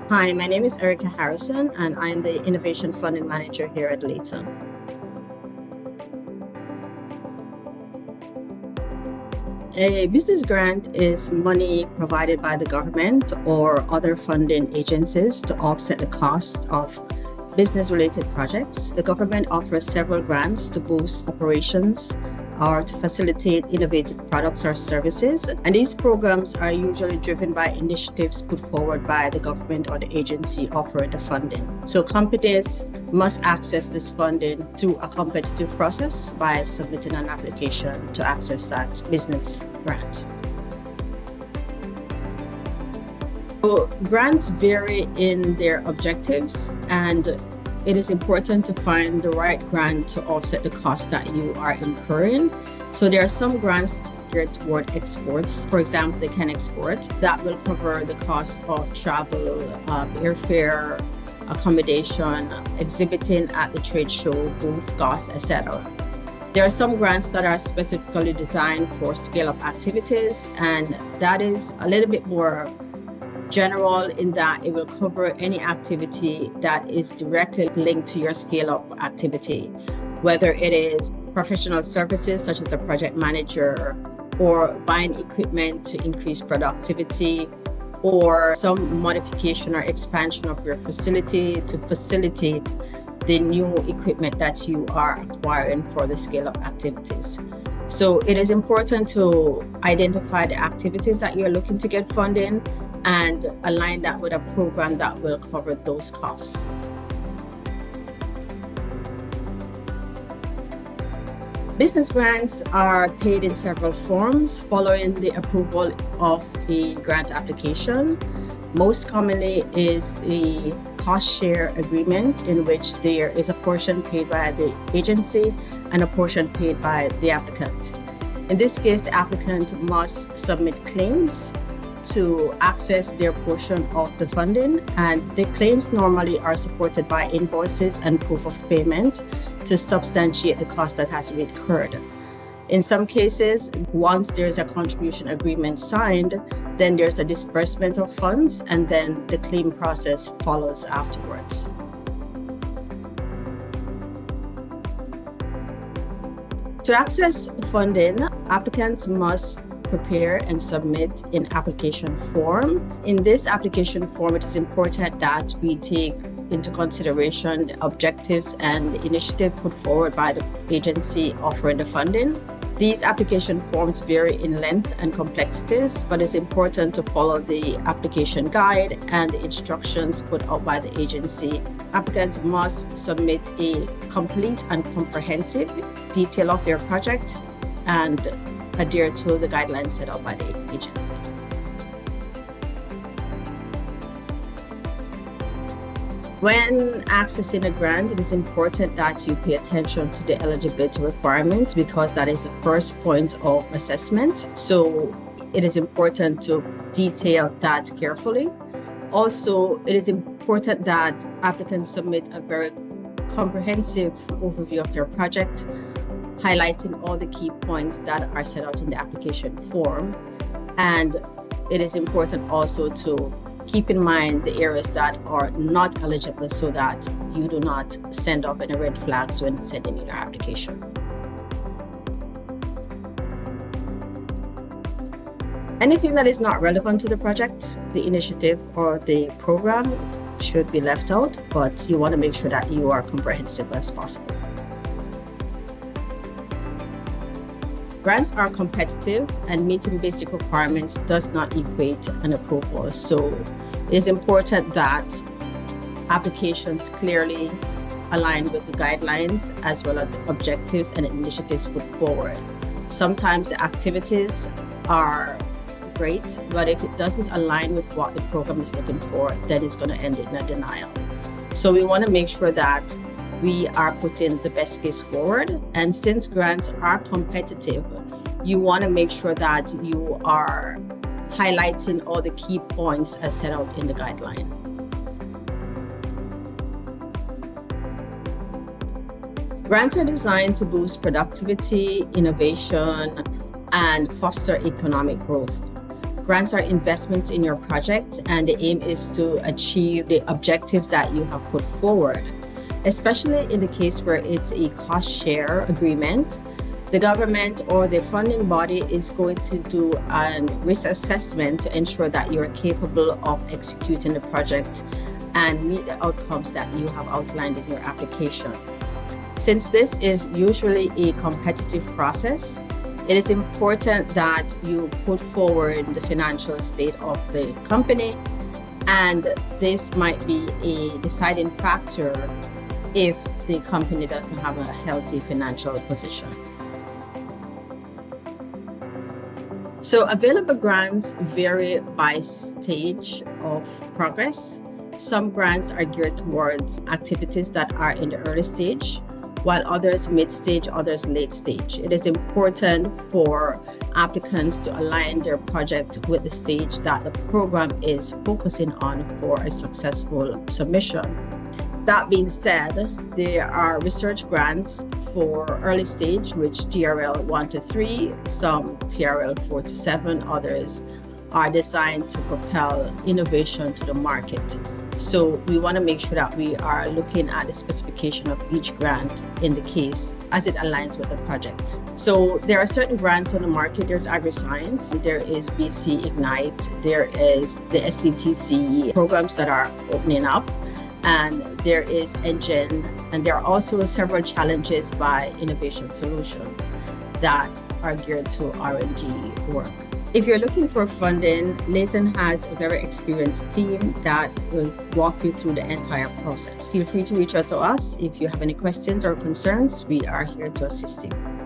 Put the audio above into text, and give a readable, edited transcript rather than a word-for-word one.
Hi, my name is Erica Harrison, and I'm the Innovation Funding Manager here at Layton. A business grant is money provided by the government or other funding agencies to offset the cost of business-related projects. The government offers several grants to boost operations or to facilitate innovative products or services. And these programs are usually driven by initiatives put forward by the government or the agency offering the funding. So companies must access this funding through a competitive process by submitting an application to access that business grant. So grants vary in their objectives, and it is important to find the right grant to offset the cost that you are incurring. So there are some grants geared toward exports. For example, they can export. That will cover the cost of travel, airfare, accommodation, exhibiting at the trade show, booth costs, etc. There are some grants that are specifically designed for scale-up activities, and that is a little bit more general in that it will cover any activity that is directly linked to your scale-up activity, whether it is professional services such as a project manager, or buying equipment to increase productivity, or some modification or expansion of your facility to facilitate the new equipment that you are acquiring for the scale-up activities. So it is important to identify the activities that you're looking to get funding and align that with a program that will cover those costs. Business grants are paid in several forms following the approval of the grant application. Most commonly is the cost share agreement, in which there is a portion paid by the agency and a portion paid by the applicant. In this case, the applicant must submit claims to access their portion of the funding, and the claims normally are supported by invoices and proof of payment to substantiate the cost that has been incurred. In some cases, once there's a contribution agreement signed, then there's a disbursement of funds, and then the claim process follows afterwards. To access funding, applicants must prepare and submit an application form. In this application form, it is important that we take into consideration the objectives and the initiative put forward by the agency offering the funding. These application forms vary in length and complexities, but it's important to follow the application guide and the instructions put out by the agency. Applicants must submit a complete and comprehensive detail of their project and adhere to the guidelines set out by the agency. When accessing a grant, it is important that you pay attention to the eligibility requirements, because that is the first point of assessment. So it is important to detail that carefully. Also, it is important that applicants submit a very comprehensive overview of their project, highlighting all the key points that are set out in the application form. And it is important also to keep in mind the areas that are not eligible, so that you do not send off any red flags when sending in your application. Anything that is not relevant to the project, the initiative, or the program should be left out, but you want to make sure that you are comprehensive as possible. Grants are competitive, and meeting basic requirements does not equate an approval. So it is important that applications clearly align with the guidelines as well as the objectives and initiatives put forward. Sometimes the activities are great, but if it doesn't align with what the program is looking for, then it's going to end in a denial. So we want to make sure that we are putting the best case forward. And since grants are competitive, you want to make sure that you are highlighting all the key points as set out in the guideline. Grants are designed to boost productivity, innovation, and foster economic growth. Grants are investments in your project, and the aim is to achieve the objectives that you have put forward. Especially in the case where it's a cost share agreement, the government or the funding body is going to do a risk assessment to ensure that you're capable of executing the project and meet the outcomes that you have outlined in your application. Since this is usually a competitive process, it is important that you put forward the financial state of the company, and this might be a deciding factor if the company doesn't have a healthy financial position. So available grants vary by stage of progress. Some grants are geared towards activities that are in the early stage, while others mid-stage, others late stage. It is important for applicants to align their project with the stage that the program is focusing on for a successful submission. That being said, there are research grants for early stage, which TRL 1 to 3, some TRL 4 to 7, others are designed to propel innovation to the market. So we want to make sure that we are looking at the specification of each grant in the case as it aligns with the project. So there are certain grants on the market. There's AgriScience, there is BC Ignite, there is the SDTC programs that are opening up, and there is Engine, and there are also several challenges by Innovation Solutions that are geared to R&D work. If you're looking for funding, Layton has a very experienced team that will walk you through the entire process. Feel free to reach out to us if you have any questions or concerns. We are here to assist you.